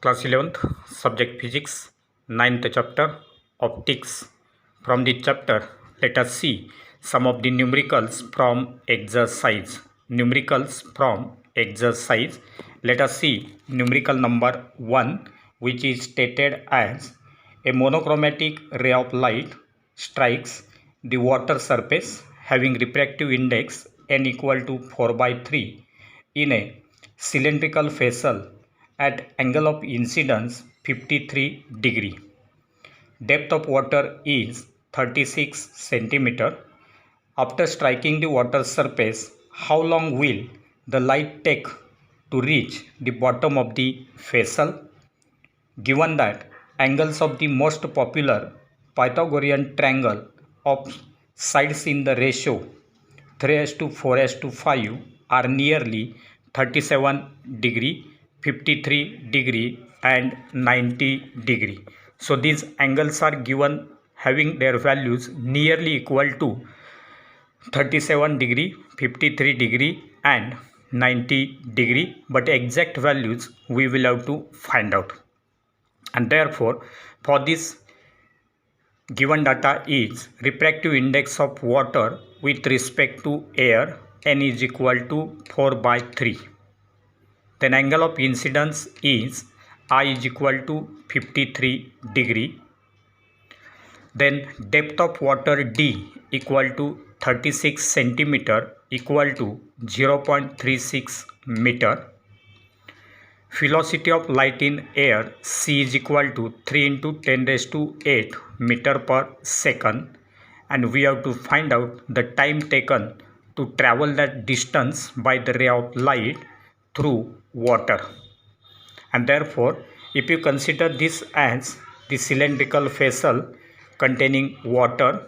Class 11th, Subject Physics, 9th chapter, Optics. From this chapter, let us see some of the numericals from exercise. Numericals from exercise. Let us see numerical number 1, which is stated as a monochromatic ray of light strikes the water surface having refractive index n equal to 4 by 3 in a cylindrical vessel at angle of incidence 53 degree. Depth of water is 36 centimeter. After striking the water surface, how long will the light take to reach the bottom of the vessel? Given that angles of the most popular Pythagorean triangle of sides in the ratio 3:4:5 are nearly 37 degree, 53 degree and 90 degree. So these angles are given having their values nearly equal to 37 degree, 53 degree and 90 degree, but exact values we will have to find out. And therefore, for this given data is refractive index of water with respect to air n is equal to 4 by 3. Then angle of incidence is I is equal to 53 degree. Then depth of water D equal to 36 centimeter equal to 0.36 meter. Velocity of light in air c is equal to 3 into 10 raised to 8 meter per second, and we have to find out the time taken to travel that distance by the ray of light through water. And therefore, if you consider this as the cylindrical vessel containing water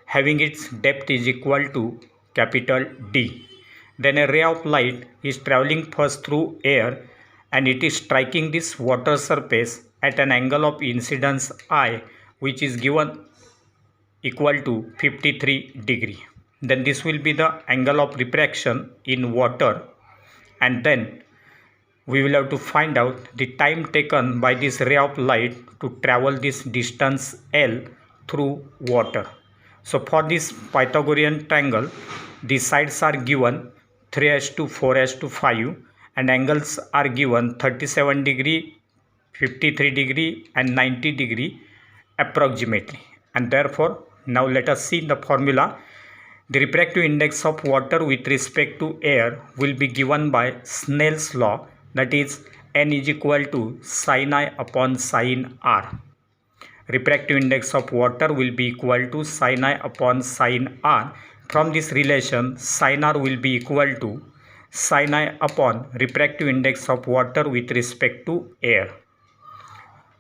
having its depth is equal to capital D, then a ray of light is traveling first through air and it is striking this water surface at an angle of incidence I, which is given equal to 53 degree. Then this will be the angle of refraction in water, and then we will have to find out the time taken by this ray of light to travel this distance L through water. So for this Pythagorean triangle, the sides are given 3:4:5 and angles are given 37 degree, 53 degree and 90 degree approximately. And therefore, now let us see the formula. The refractive index of water with respect to air will be given by Snell's law, that is n is equal to sin I upon sin r. Refractive index of water will be equal to sin I upon sin r. From this relation, sin r will be equal to sin I upon refractive index of water with respect to air.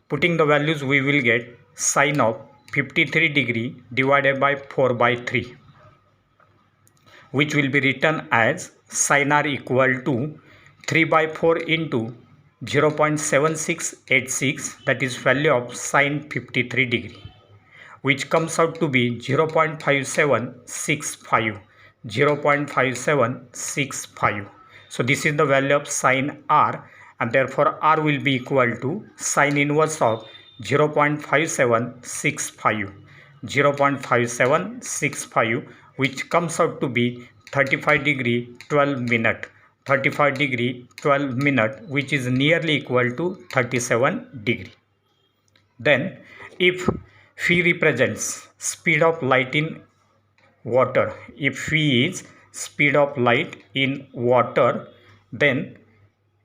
Putting the values, we will get sin of 53 degree divided by 4 by 3, which will be written as sin r equal to 3 by 4 into 0.7686, that is value of sin 53 degree, which comes out to be 0.5765. 0.5765. So this is the value of sin r, and therefore r will be equal to sin inverse of 0.5765. 0.5765, which comes out to be 35 degree 12 minute. 35 degree 12 minute, which is nearly equal to 37 degree. Then if phi represents speed of light in water, if phi is speed of light in water, then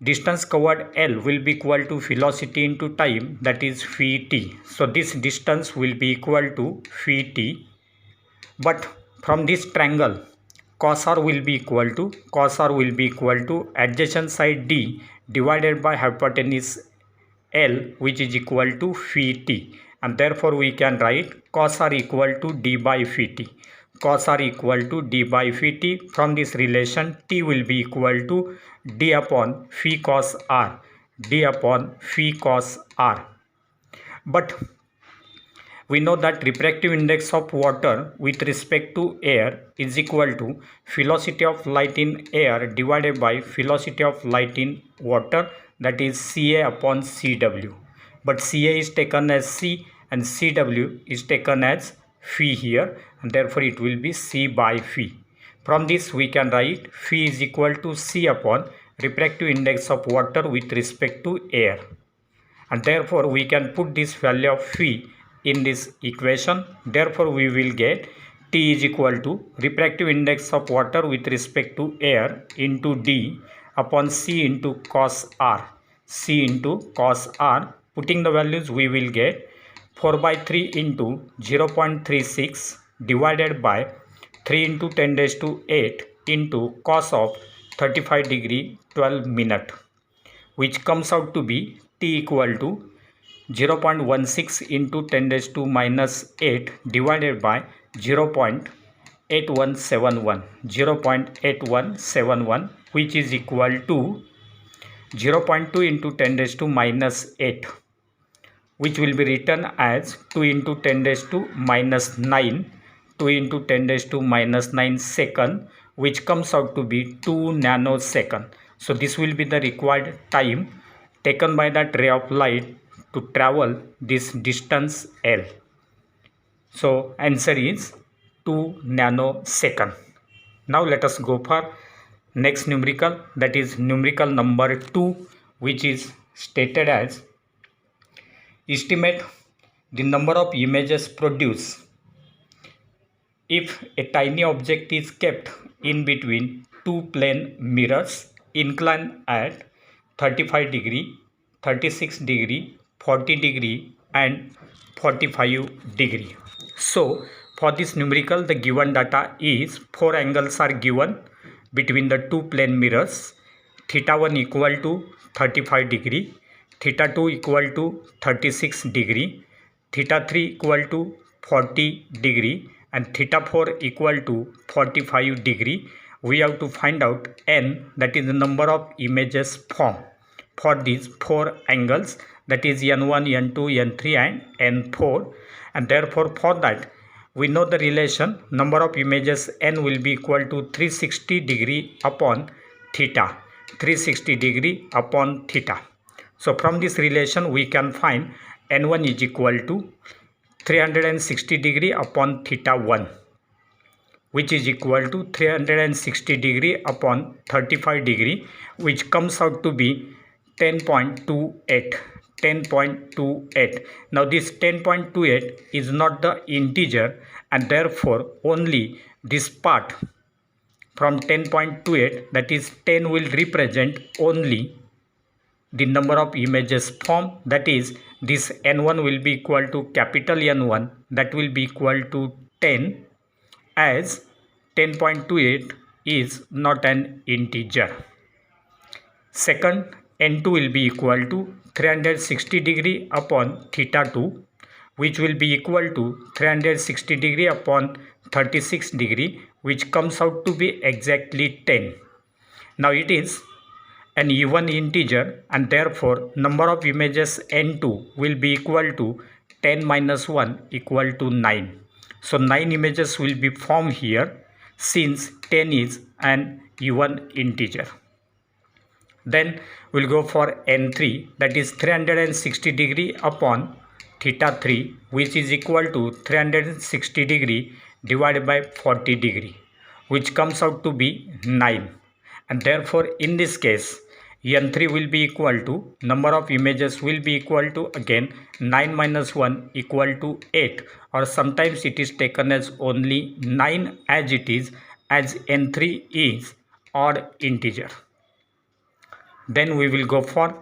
distance covered L will be equal to velocity into time, that is phi t. So this distance will be equal to phi t. But from this triangle, cos r will be equal to adjacent side D divided by hypotenuse L, which is equal to phi t, and therefore we can write cos r equal to d by phi t. Cos r equal to d by phi t. From this relation, t will be equal to d upon phi cos r. D upon phi cos r. But we know that refractive index of water with respect to air is equal to velocity of light in air divided by velocity of light in water, that is CA upon CW, but CA is taken as C and CW is taken as phi here, and therefore it will be C by phi. From this we can write phi is equal to C upon refractive index of water with respect to air, and therefore we can put this value of phi in this equation. Therefore we will get T is equal to refractive index of water with respect to air into D upon C into cos R. C into cos R. Putting the values, we will get 4 by 3 into 0.36 divided by 3 into 10 raised to 8 into cos of 35 degree 12 minute, which comes out to be T equal to 0.16 into 10 raised to minus 8 divided by 0.8171, which is equal to 0.2 into 10 raised to minus 8, which will be written as 2 into 10 raised to minus 9, 2 into 10 raised to minus 9 second, which comes out to be 2 nanosecond. So this will be the required time taken by that ray of light to travel this distance L. So answer is 2 nanosecond. Now let us go for next numerical, that is numerical number 2, which is stated as estimate the number of images produced if a tiny object is kept in between two plane mirrors inclined at 35 degree, 36 degree, 40 degree and 45 degree. So for this numerical, the given data is 4 angles are given between the two plane mirrors. Theta 1 equal to 35 degree, theta 2 equal to 36 degree, theta 3 equal to 40 degree and theta 4 equal to 45 degree. We have to find out n, that is the number of images formed for these 4 angles, that is n1, n2, n3 and n4, and therefore for that we know the relation number of images n will be equal to 360 degree upon theta, 360 degree upon theta. So from this relation we can find n1 is equal to 360 degree upon theta 1, which is equal to 360 degree upon 35 degree, which comes out to be 10.28. 10.28. Now this 10.28 is not the integer, and therefore only this part from 10.28, that is 10, will represent only the number of images formed, that is this n1 will be equal to capital N1, that will be equal to 10, as 10.28 is not an integer. Second, n2 will be equal to 360 degree upon theta 2, which will be equal to 360 degree upon 36 degree, which comes out to be exactly 10. Now it is an even integer, and therefore number of images n2 will be equal to 10 minus 1 equal to 9. So 9 images will be formed here, since 10 is an even integer. Then we'll go for n3, that is 360 degree upon theta 3, which is equal to 360 degree divided by 40 degree, which comes out to be 9. And therefore in this case n3 will be equal to, number of images will be equal to again 9 minus 1 equal to 8, or sometimes it is taken as only 9 as it is, as n3 is odd integer. Then we will go for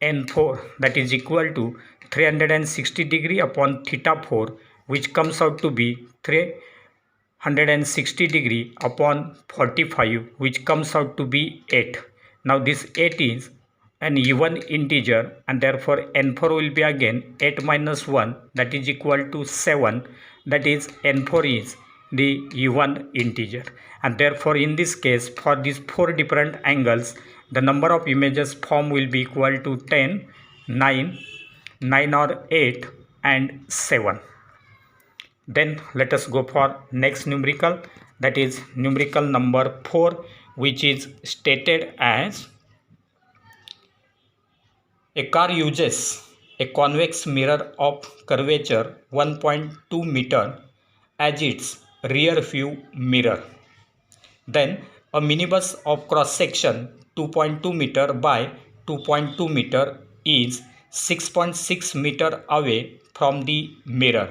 n4, that is equal to 360 degree upon theta 4, which comes out to be 360 degree upon 45, which comes out to be 8. Now this 8 is an even integer, and therefore n4 will be again 8 minus 1, that is equal to 7, that is n4 is the even integer. And therefore in this case, for these 4 different angles, the number of images formed will be equal to 10, 9, 9 or 8 and 7. Then let us go for next numerical, that is numerical number 4, which is stated as A car uses a convex mirror of curvature 1.2 meter as its rear view mirror. Then a minibus of cross section 2.2 meter by 2.2 meter is 6.6 meter away from the mirror.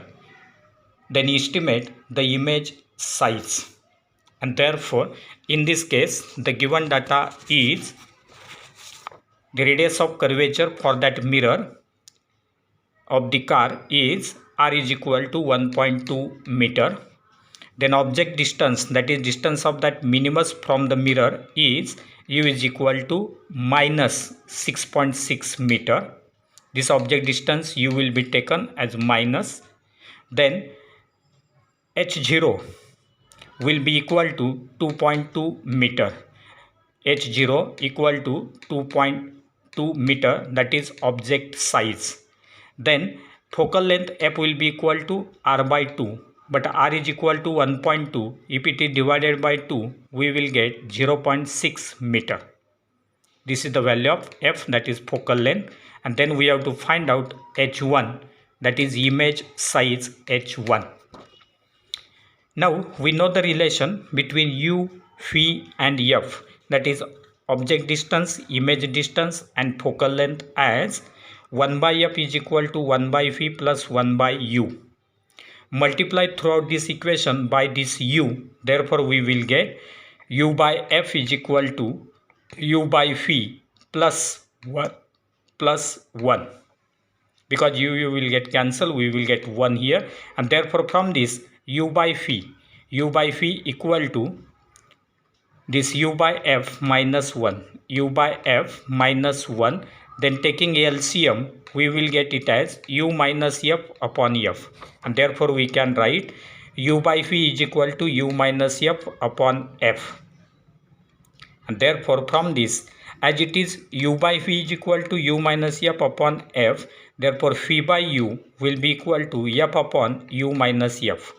Then estimate the image size. And therefore, in this case, the given data is the radius of curvature for that mirror of the car is r is equal to 1.2 meter. Then object distance, that is distance of that minibus from the mirror, is u is equal to minus 6.6 meter. This object distance u will be taken as minus. Then h0 will be equal to 2.2 meter. h0 equal to 2.2 meter, that is object size. Then focal length f will be equal to r by 2, but r is equal to 1.2. If it is divided by 2, we will get 0.6 meter. This is the value of f, that is focal length. And then we have to find out h1, that is image size h1. Now we know the relation between u, phi and f, that is object distance, image distance and focal length, as 1 by f is equal to 1 by phi plus 1 by u. Multiply throughout this equation by this u, therefore we will get u by f is equal to u by phi plus 1. Because u will get cancelled, we will get 1 here, and therefore from this u by phi equal to this u by f minus 1, u by f minus 1. Then taking LCM, we will get it as u minus f upon f, and therefore we can write u by phi is equal to u minus f upon f. And therefore from this, as it is u by phi is equal to u minus f upon f, therefore phi by u will be equal to f upon u minus f.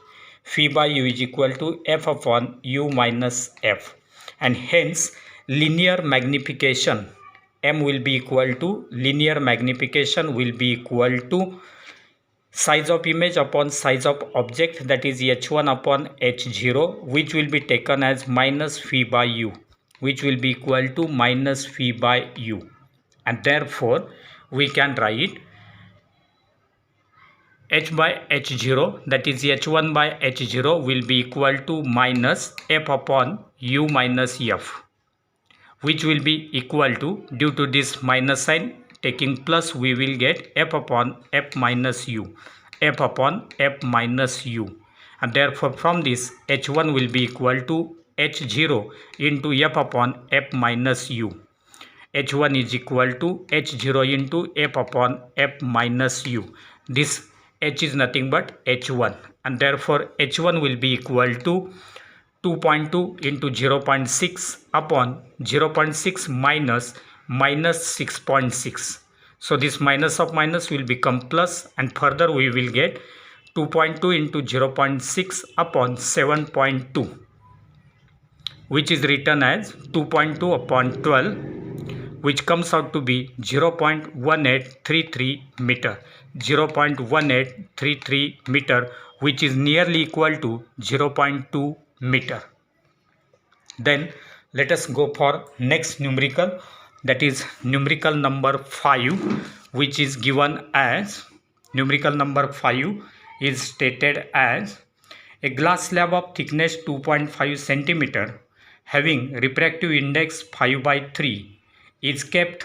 Phi by u is equal to f upon u minus f, and hence linear magnification m will be equal to size of image upon size of object, that is h1 upon h0, which will be taken as minus phi by u, which will be equal to minus phi by u. And therefore we can write h by h0, that is h1 by h0, will be equal to minus f upon u minus f, which will be equal to, due to this minus sign taking plus, we will get f upon f minus u, f upon f minus u. And therefore from this h1 will be equal to h0 into f upon f minus u. h1 is equal to h0 into f upon f minus u. This h is nothing but h1, and therefore h1 will be equal to 2.2 into 0.6 upon 0.6 minus 6.6. So this minus of minus will become plus, and further we will get 2.2 into 0.6 upon 7.2, which is written as 2.2 upon 12, which comes out to be 0.1833 meter. 0.1833 meter, which is nearly equal to 0.2 meter. Then let us go for next numerical, that is numerical number 5, which is given as, numerical number 5 is stated as a glass slab of thickness 2.5 centimeter having refractive index 5 by 3 is kept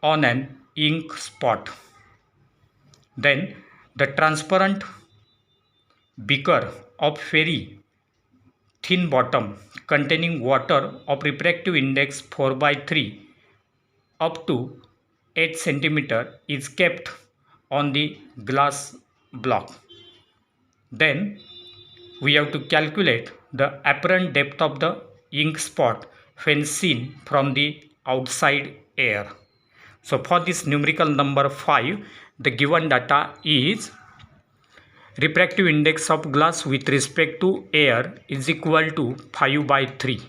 on an ink spot. Then the transparent beaker of very thin bottom containing water of refractive index 4 by 3 up to 8 centimeter is kept on the glass block. Then we have to calculate the apparent depth of the ink spot when seen from the outside air. So for this numerical number 5, the given data is refractive index of glass with respect to air is equal to 5 by 3.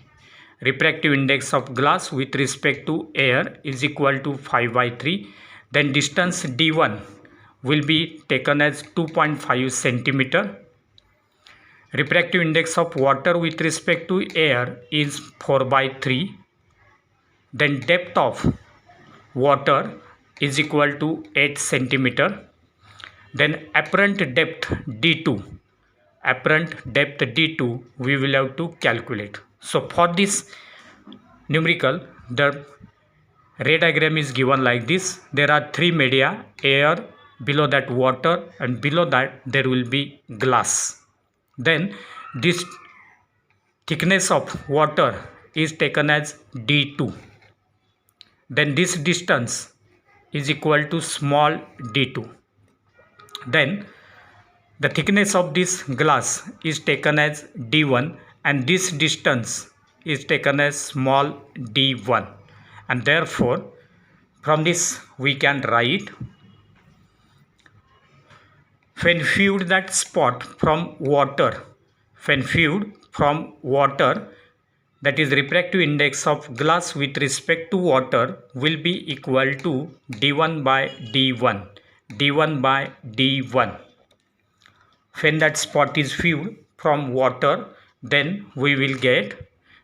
refractive index of glass with respect to air is equal to 5/3. Then distance d1 will be taken as 2.5 centimeter. Refractive index of water with respect to air is 4/3. Then depth of water is equal to 8 centimeter. Then apparent depth d2 we will have to calculate. So for this numerical, the ray diagram is given like this. There are three media: air, below that water, and below that there will be glass. Then this thickness of water is taken as d2. Then this distance is equal to small d2. Then the thickness of this glass is taken as d1 and this distance is taken as small d1, and therefore from this we can write, when viewed that spot from water, that is refractive index of glass with respect to water will be equal to d1 by d1. When that spot is viewed from water, then we will get,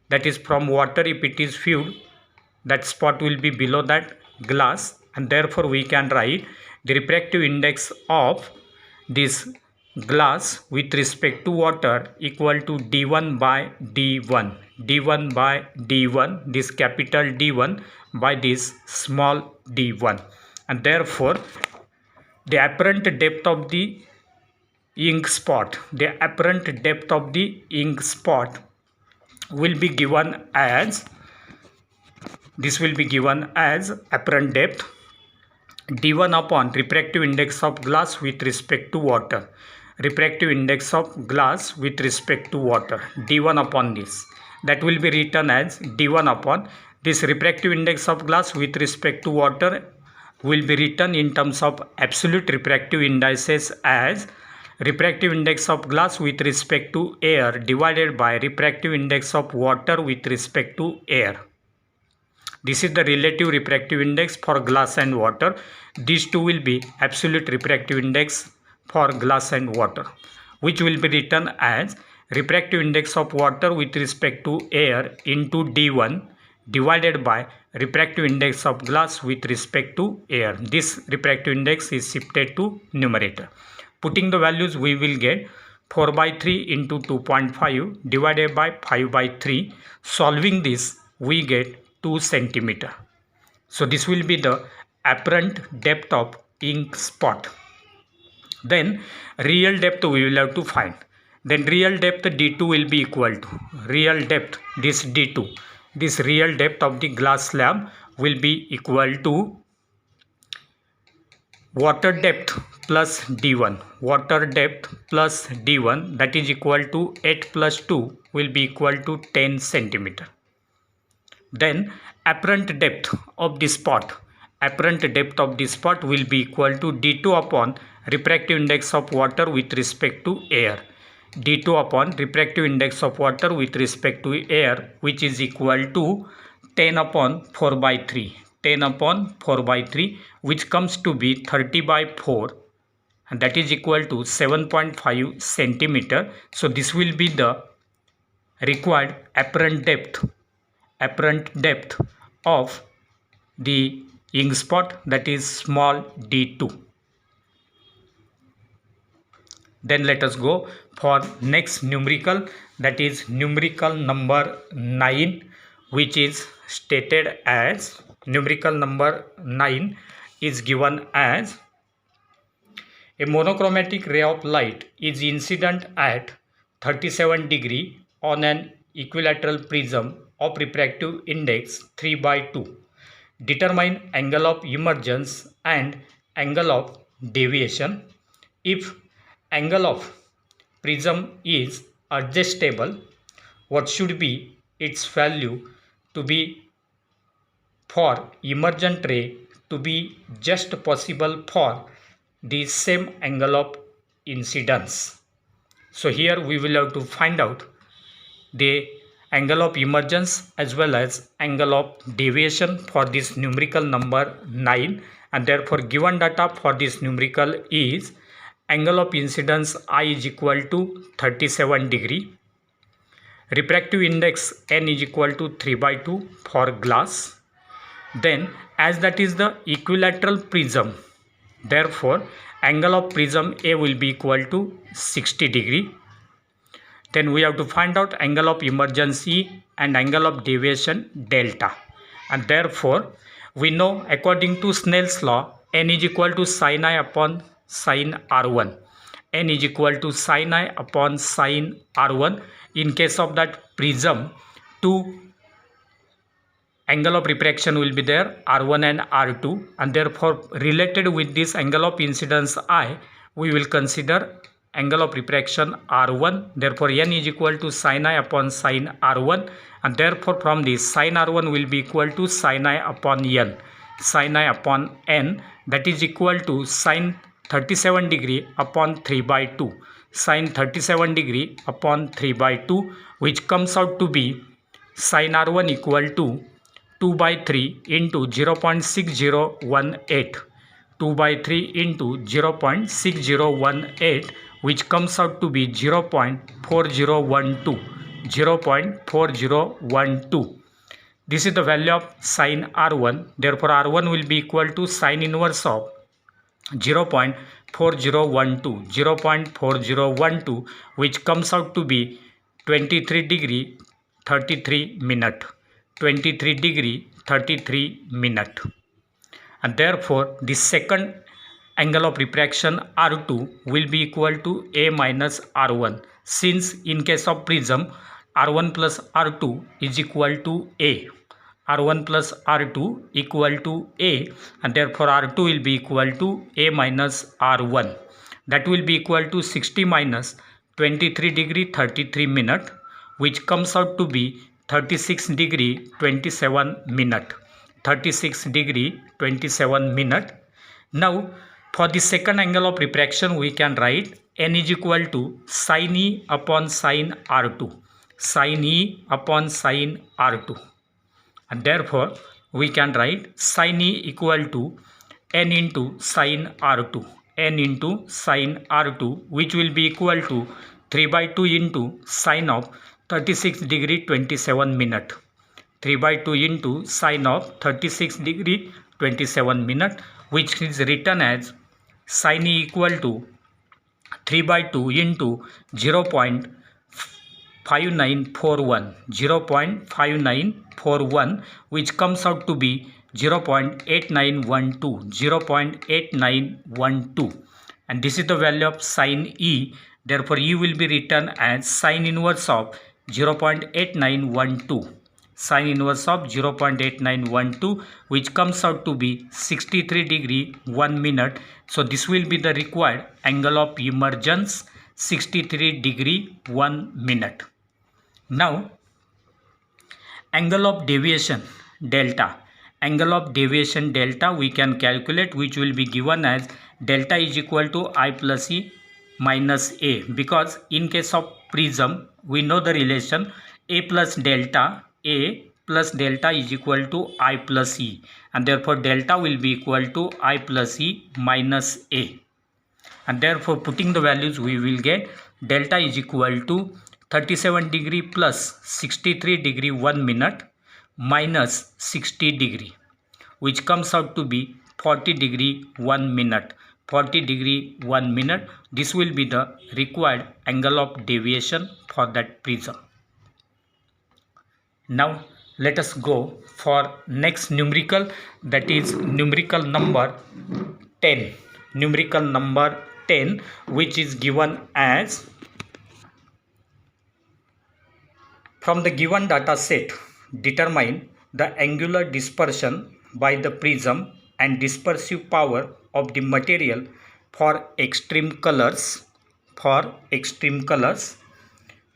that is from water, if it is viewed, that spot will be below that glass, and therefore we can write the refractive index of this glass with respect to water equal to d1 by d1, this capital D1 by this small d1, and therefore the apparent depth of the ink spot will be given as, this will be given as apparent depth d1 upon refractive index of glass with respect to water, d1 upon this, that will be written as d1 upon this refractive index of glass with respect to water will be written in terms of absolute refractive indices as refractive index of glass with respect to air divided by refractive index of water with respect to air. This is the relative refractive index for glass and water. These two will be absolute refractive index for glass and water, which will be written as refractive index of water with respect to air into d1 divided by refractive index of glass with respect to air. This refractive index is shifted to numerator. Putting the values, we will get 4/3 into 2.5 divided by 5/3. Solving this, we get 2 centimeter. So this will be the apparent depth of ink spot. Then real depth we will have to find. Then real depth d2 will be equal to real depth, this d2, this real depth of the glass slab will be equal to water depth plus d1, that is equal to 8 plus 2 will be equal to 10 centimeter. Then apparent depth of the spot will be equal to d2 upon refractive index of water with respect to air, which is equal to 10 upon 4/3, which comes to be 30/4, and that is equal to 7.5 centimeter. So this will be the required apparent depth of the ink spot, that is small d2. Then let us go for next numerical, that is numerical number 9, which is stated as, numerical number 9 is given as, a monochromatic ray of light is incident at 37 degree on an equilateral prism of refractive index 3/2. Determine angle of emergence and angle of deviation. If angle of prism is adjustable, what should be its value to be for emergent ray to be just possible for the same angle of incidence? So here we will have to find out the angle of emergence as well as angle of deviation for this numerical number 9, and therefore given data for this numerical is angle of incidence I is equal to 37 degree, refractive index n is equal to 3/2 for glass. Then as that is the equilateral prism, therefore angle of prism A will be equal to 60 degree. Then we have to find out angle of emergence E and angle of deviation delta, and therefore we know according to Snell's law n is equal to sin I upon sin R1. N is equal to sin I upon sin R1. In case of that prism, two angle of refraction will be there, R1 and R2, and therefore related with this angle of incidence I, we will consider angle of refraction R1. Therefore n is equal to sin I upon sin R1, and therefore from this sin R1 will be equal to sin I upon n. Sin I upon n, that is equal to sin 37 degree upon 3/2. Sin 37 degree upon 3/2, which comes out to be sin R1 equal to 2/3 into 0.6018. 2/3 into 0.6018, which comes out to be 0.4012. 0.4012. This is the value of sin R1. Therefore R1 will be equal to sin inverse of 0.4012. 0.4012, which comes out to be 23 degree 33 minute. 23 degree 33 minute. And therefore the second angle of refraction R2 will be equal to A minus R1, since in case of prism R1 plus R2 is equal to A. R1 plus R2 equal to A, and therefore R2 will be equal to A minus R1. That will be equal to 60 minus 23 degree 33 minute, which comes out to be 36 degree 27 minute. 36 degree 27 minute. Now for the second angle of refraction we can write n is equal to sin E upon sin R2. Sin E upon sin R2. And therefore we can write sin E equal to n into sin R2. N into sin R2, which will be equal to 3/2 into sin of 36 degree 27 minute. 3/2 into sin of 36 degree 27 minute, which is written as sin E equal to 3/2 into 0.5941. 0.5941, which comes out to be 0.8912. 0.8912. And this is the value of sin E. Therefore E will be written as sin inverse of 0.8912. Sin inverse of 0.8912, which comes out to be 63 degree 1 minute. So this will be the required angle of emergence, 63 degree 1 minute. Now angle of deviation delta. Angle of deviation delta we can calculate, which will be given as delta is equal to I plus E minus A, because in case of prism we know the relation A plus delta is equal to I plus E, and therefore delta will be equal to I plus E minus A, and therefore putting the values we will get delta is equal to 37 degree plus 63 degree 1 minute minus 60 degree, which comes out to be 40 degree 1 minute. 40 degree 1 minute. This will be the required angle of deviation for that prism. Now let us go for next numerical, that is numerical number 10. Numerical number 10, which is given as, from the given data set, determine the angular dispersion by the prism and dispersive power of the material for extreme colors,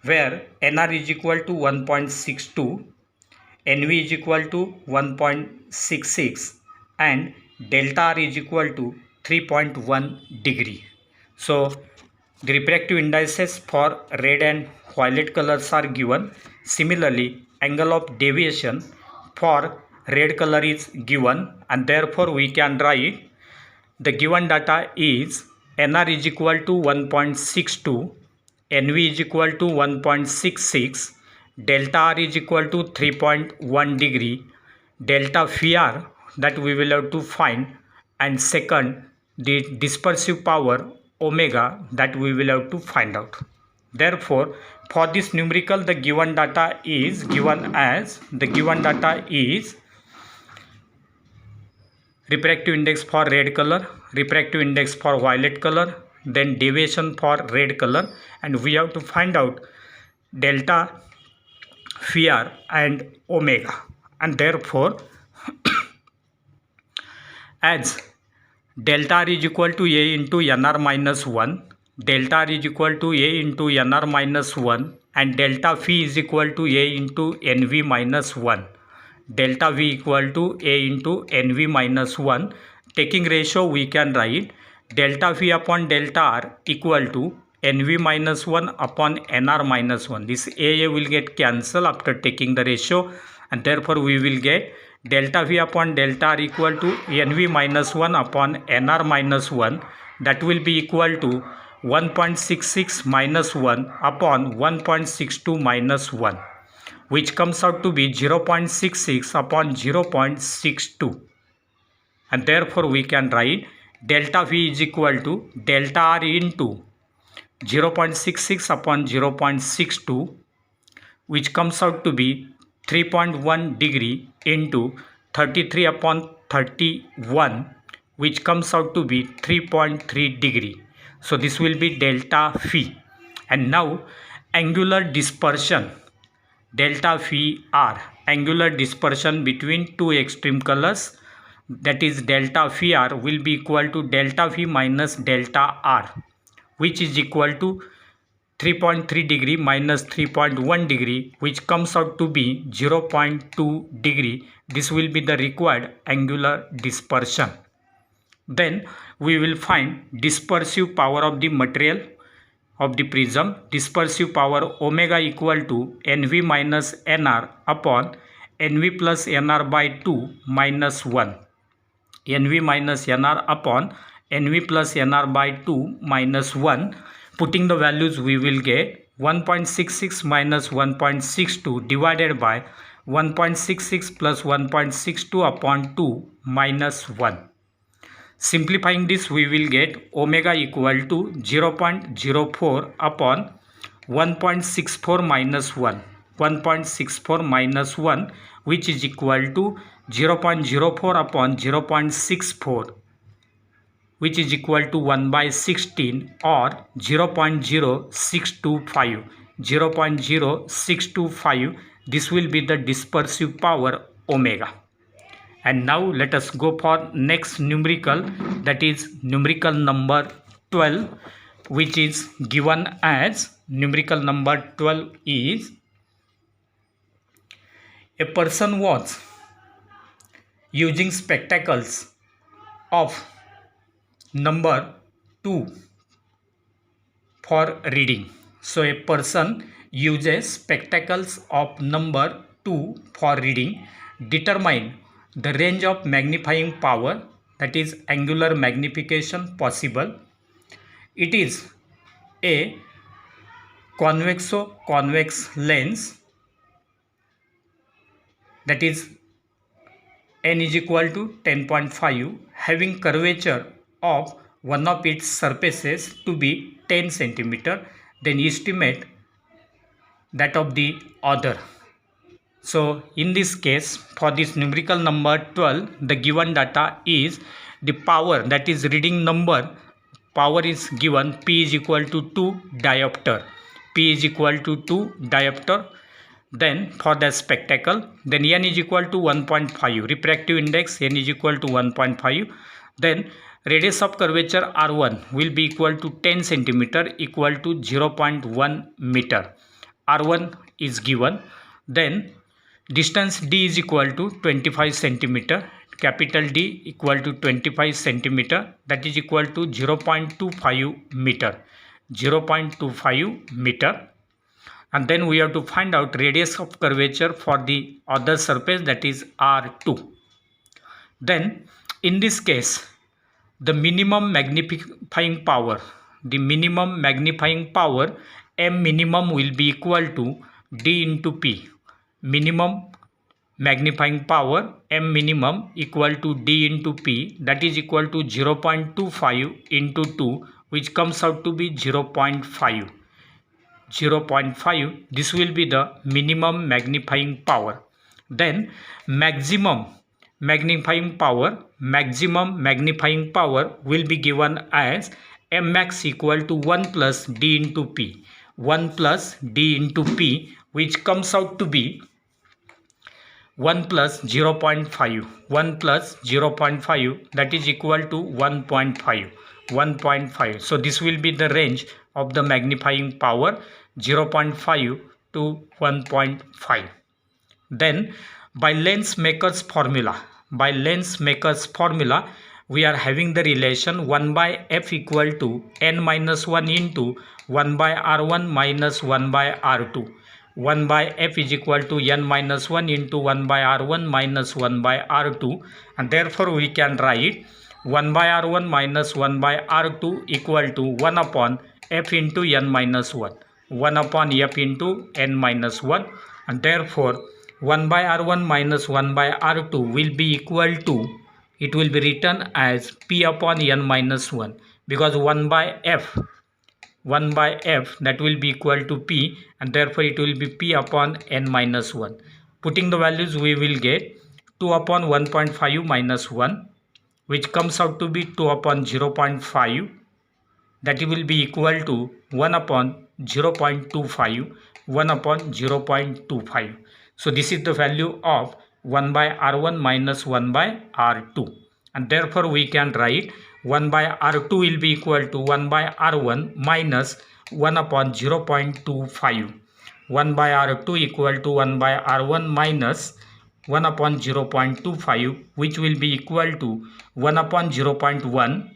where NR is equal to 1.62, NV is equal to 1.66, and delta R is equal to 3.1 degree. So the refractive indices for red and violet colors are given, Similarly, angle of deviation for red color is given, and therefore we can write the given data is NR is equal to 1.62, NV is equal to 1.66, delta R is equal to 3.1 degree, delta phi R that we will have to find, and second the dispersive power omega that we will have to find out. Therefore, for this numerical the given data is given as refractive index for red color, refractive index for violet color, then deviation for red color, and we have to find out delta phi r and omega. And therefore, as delta r is equal to a into nr minus 1, delta r is equal to a into nr minus 1, and delta phi is equal to a into nv minus 1. Delta v equal to a into nv minus 1. Taking ratio, we can write delta v upon delta r equal to nv minus 1 upon nr minus 1. This a will get cancelled after taking the ratio, and therefore we will get delta v upon delta r equal to nv minus 1 upon nr minus 1. That will be equal to 1.66 minus 1 upon 1.62 minus 1, which comes out to be 0.66 upon 0.62, and therefore we can write delta v is equal to delta r into 0.66 upon 0.62, which comes out to be 3.1 degree into 33 upon 31, which comes out to be 3.3 degree. So this will be delta phi. And now angular dispersion, delta phi r, angular dispersion between two extreme colors, that is delta phi r will be equal to delta phi minus delta r, which is equal to 3.3 degree minus 3.1 degree, which comes out to be 0.2 degree. This will be the required angular dispersion. Then we will find dispersive power of the material of the prism. Dispersive power omega equal to nv minus nr upon nv plus nr by 2 minus 1. nv minus nr upon nv plus nr by 2 minus 1. Putting the values, we will get 1.66 minus 1.62 divided by 1.66 plus 1.62 upon 2 minus 1. Simplifying this, we will get omega equal to 0.04 upon 1.64 minus 1. 1.64 minus 1, which is equal to 0.04 upon 0.64, which is equal to 1 by 16, or 0.0625. 0.0625. This will be the dispersive power omega. And now let us go for next numerical, that is numerical number 12, which is given as numerical number 12 is a person was using spectacles of number 2 for reading. So a person uses spectacles of number 2 for reading. Determine the range of magnifying power, that is angular magnification possible. It is a convexo-convex lens, that is n is equal to 10.5, having curvature of one of its surfaces to be 10 centimeter. Then estimate that of the other. So in this case, for this numerical number 12, the given data is the power, that is reading number, power is given P is equal to 2 diopter. P is equal to 2 diopter. Then for the spectacle, then n is equal to 1.5, refractive index n is equal to 1.5. Then radius of curvature R1 will be equal to 10 centimeter, equal to 0.1 meter. R1 is given. Then distance D is equal to 25 centimeter, capital D equal to 25 centimeter, that is equal to 0.25 meter. 0.25 meter. and then we have to find out radius of curvature for the other surface, that is R2. Then in this case, the minimum magnifying power M minimum will be equal to D into P. Minimum magnifying power M minimum equal to D into P, that is equal to 0.25 into 2, which comes out to be 0.5. This will be the minimum magnifying power. Then maximum magnifying power will be given as M max equal to 1 plus D into P. 1 plus D into P, which comes out to be 1 plus 0.5. 1 plus 0.5, that is equal to 1.5. So this will be the range of the magnifying power, 0.5 to 1.5. Then by lens maker's formula, we are having the relation 1 by f equal to n minus 1 into 1 by r1 minus 1 by r2. 1 by f is equal to n minus 1 into 1 by r1 minus 1 by r2, and therefore we can write 1 by r1 minus 1 by r2 equal to 1 upon f into n minus 1. 1 upon f into n minus 1, and therefore 1 by r1 minus 1 by r2 will be equal to, it will be written as p upon n minus 1, because 1 by f that will be equal to p, and therefore it will be p upon n minus 1. Putting the values, we will get 2 upon 1.5 minus 1, which comes out to be 2 upon 0.5, that will be equal to 1 upon 0.25. So this is the value of 1 by r1 minus 1 by r2, and therefore we can write 1 by r2 will be equal to 1 by r1 minus 1 upon 0.25. 1 by r2 equal to 1 by r1 minus 1 upon 0.25, which will be equal to 1 upon 0.1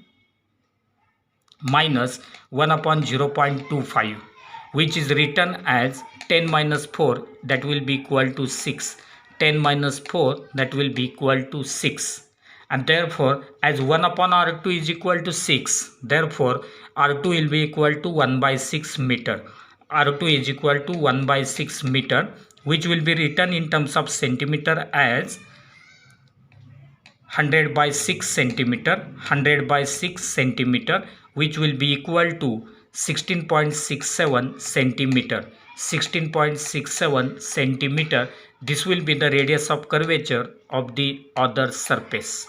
minus 1 upon 0.25, which is written as 10 minus 4, that will be equal to 6. 10 minus 4, that will be equal to 6. And therefore, as 1 upon r2 is equal to 6, therefore r2 will be equal to 1 by 6 meter. R2 is equal to 1 by 6 meter, which will be written in terms of centimeter as 100 by 6 centimeter, which will be equal to 16.67 centimeter. 16.67 centimeter. This will be the radius of curvature of the other surface.